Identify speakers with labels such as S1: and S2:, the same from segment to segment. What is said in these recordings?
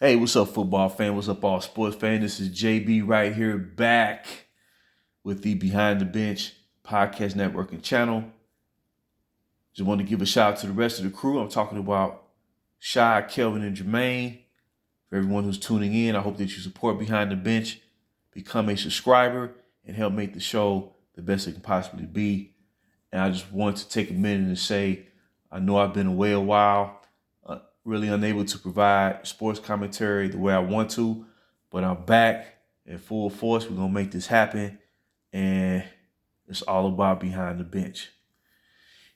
S1: Hey, what's up, football fan? What's up, all sports fan? This is JB right here, back with the Behind the Bench podcast network and channel. Just want to give a shout out to the rest of the crew. I'm talking about Shy, Kelvin, and Jermaine. For everyone who's tuning in, I hope that you support Behind the Bench, become a subscriber, and help make the show the best it can possibly be. And I just want to take a minute and say, I know I've been away a while, really unable to provide sports commentary the way I want to, but I'm back in full force. We're going to make this happen, and it's all about Behind the Bench.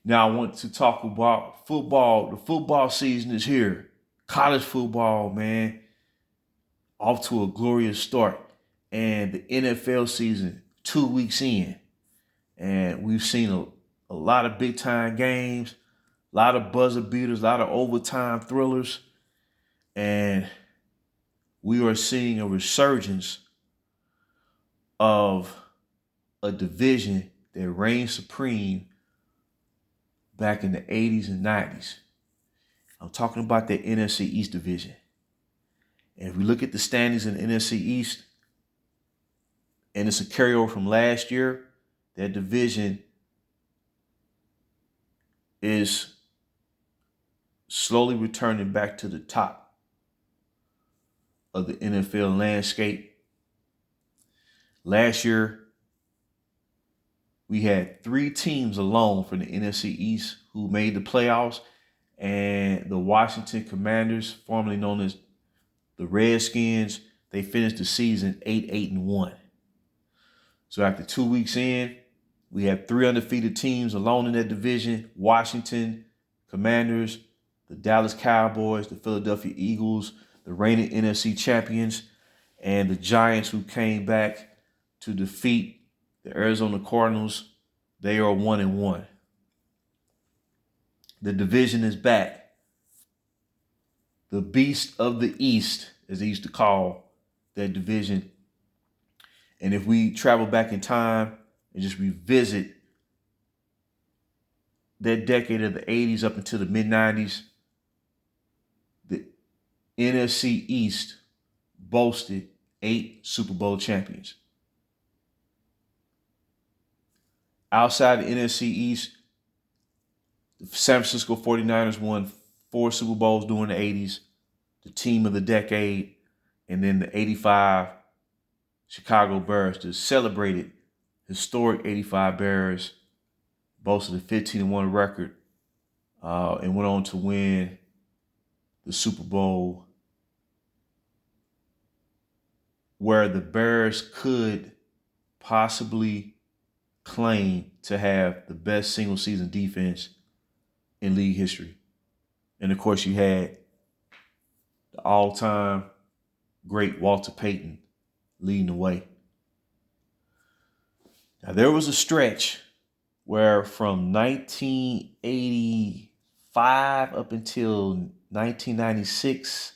S1: Now, I want to talk about football. The football season is here. College football, man, off to a glorious start. And the NFL season, 2 weeks in. And we've seen a lot of big-time games, a lot of buzzer beaters, a lot of overtime thrillers. And we are seeing a resurgence of a division that reigned supreme back in the 80s and 90s. I'm talking about the NFC East division. And if we look at the standings in the NFC East, and it's a carryover from last year, that division is slowly returning back to the top of the NFL landscape. Last year, we had 3 teams alone from the NFC East who made the playoffs, and the Washington Commanders, formerly known as the Redskins, they finished the season 8-1. So after 2 weeks in, we have 3 undefeated teams alone in that division: Washington Commanders, the Dallas Cowboys, the Philadelphia Eagles, the reigning NFC champions, and the Giants, who came back to defeat the Arizona Cardinals. They are 1-1. The division is back. The Beast of the East, as they used to call that division. And if we travel back in time and just revisit that decade of the 80s up until the mid-90s, the NFC East boasted 8 Super Bowl champions. Outside the NFC East, the San Francisco 49ers won 4 Super Bowls during the 80s, the team of the decade, and then the 85 Chicago Bears, the celebrated historic 85 Bears, boasted a 15-1 record, and went on to win the Super Bowl, where the Bears could possibly claim to have the best single season defense in league history. And of course, you had the all-time great Walter Payton leading the way. Now, there was a stretch where from 1985 up until 1996,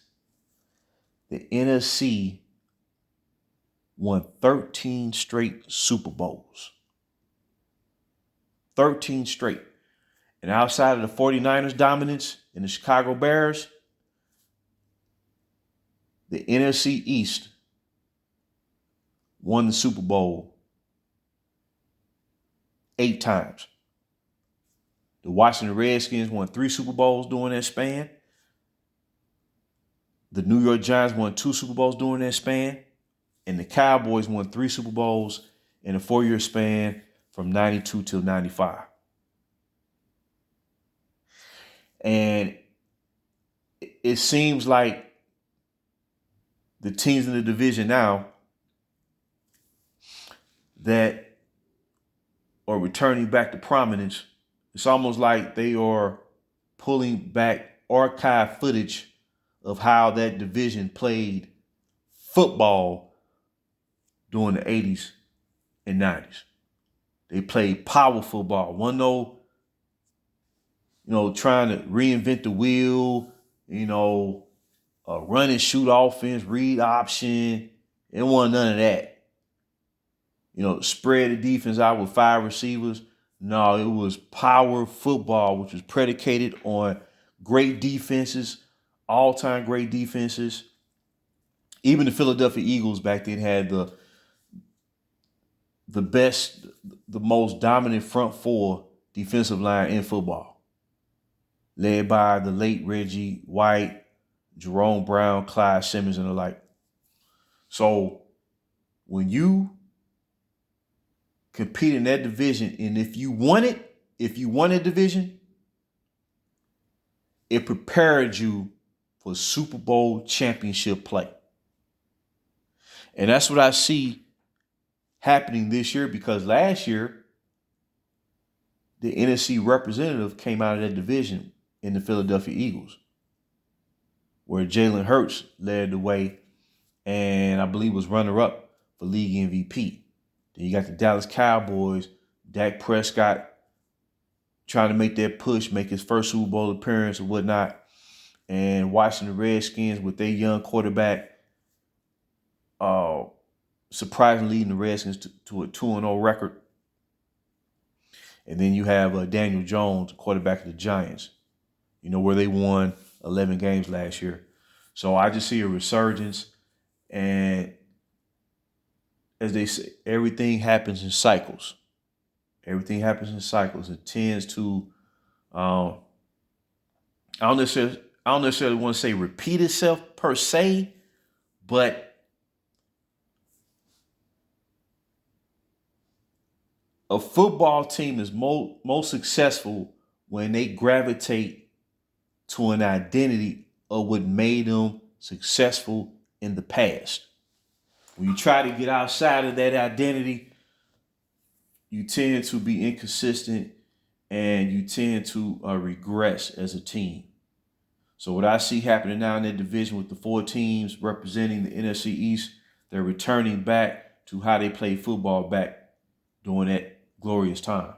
S1: the NFC won 13 straight Super Bowls. 13 straight. And outside of the 49ers' dominance and the Chicago Bears, the NFC East won the Super Bowl 8 times. The Washington Redskins won 3 Super Bowls during that span. The New York Giants won 2 Super Bowls during that span. And the Cowboys won 3 Super Bowls in a 4-year span from 92 till 95. And it seems like the teams in the division now that are returning back to prominence, it's almost like they are pulling back archive footage of how that division played football during the 80s and 90s. They played power football. Trying to reinvent the wheel, run and shoot offense, read option. It wasn't none of that. Spread the defense out with 5 receivers. No, it was power football, which was predicated on great defenses, all-time great defenses, Even the Philadelphia Eagles back then had the best, the most dominant front four defensive line in football, led by the late Reggie White, Jerome Brown, Clyde Simmons, and the like. So when you compete in that division, and if you won a division, it prepared you for Super Bowl championship play. And that's what I see happening this year, because last year, the NFC representative came out of that division in the Philadelphia Eagles, where Jalen Hurts led the way and I believe was runner-up for league MVP. Then you got the Dallas Cowboys, Dak Prescott trying to make that push, make his first Super Bowl appearance and whatnot, and Washington Redskins with their young quarterback surprisingly leading the Redskins to a 2-0 record. And then you have Daniel Jones, quarterback of the Giants, where they won 11 games last year. So I just see a resurgence. And as they say, everything happens in cycles. Everything happens in cycles. It tends to, I don't necessarily want to say repeat itself per se, but a football team is most successful when they gravitate to an identity of what made them successful in the past. When you try to get outside of that identity, you tend to be inconsistent and you tend to regress as a team. So what I see happening now in that division with the 4 teams representing the NFC East, they're returning back to how they played football back during that glorious time.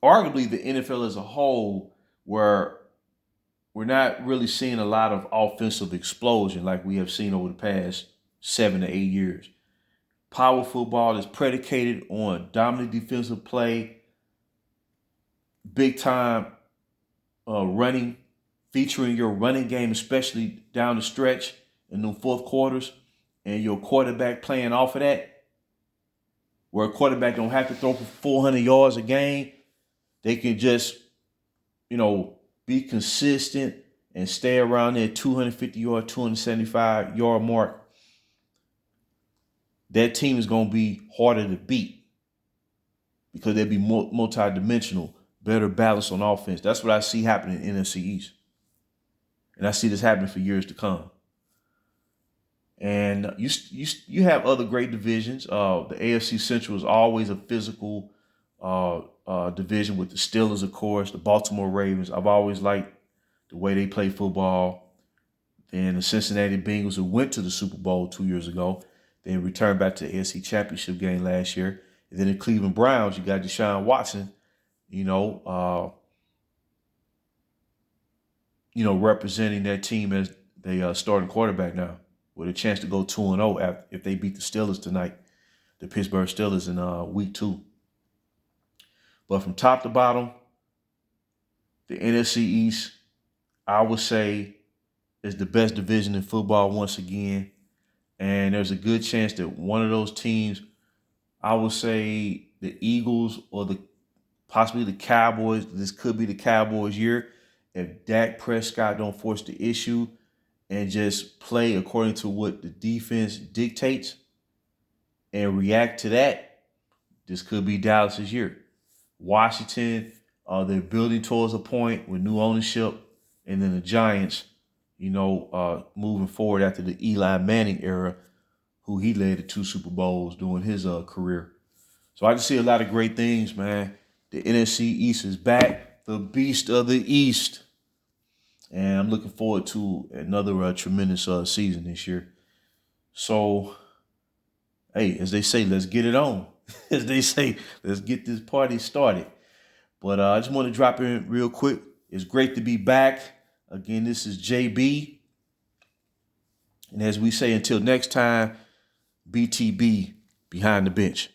S1: Arguably, the NFL as a whole, where we're not really seeing a lot of offensive explosion like we have seen over the past 7 to 8 years. Power football is predicated on dominant defensive play, big time running, featuring your running game, especially down the stretch in the fourth quarters, and your quarterback playing off of that, where a quarterback don't have to throw for 400 yards a game. They can just, be consistent and stay around that 250 yard, 275 yard mark. That team is going to be harder to beat because they'll be multi-dimensional, better balance on offense. That's what I see happening in NFC East. And I see this happening for years to come. And you have other great divisions. The AFC Central is always a physical division with the Steelers, of course, the Baltimore Ravens. I've always liked the way they play football. Then the Cincinnati Bengals, who went to the Super Bowl 2 years ago, then returned back to the AFC Championship game last year. And then the Cleveland Browns, you got Deshaun Watson, representing that team as they starting quarterback now, with a chance to go 2-0 if they beat the Steelers tonight, the Pittsburgh Steelers in week 2. But from top to bottom, the NFC East, I would say, is the best division in football once again. And there's a good chance that one of those teams, I would say the Eagles or possibly the Cowboys, this could be the Cowboys' year, if Dak Prescott don't force the issue and just play according to what the defense dictates and react to that, this could be Dallas's year. Washington, they're building towards a point with new ownership, and then the Giants, moving forward after the Eli Manning era, who he led to 2 Super Bowls during his career. So I just see a lot of great things, man. The NFC East is back, the beast of the East. And I'm looking forward to another tremendous season this year. So, hey, as they say, let's get it on. As they say, let's get this party started. But I just want to drop in real quick. It's great to be back. Again, this is JB. And as we say, until next time, BTB, behind the bench.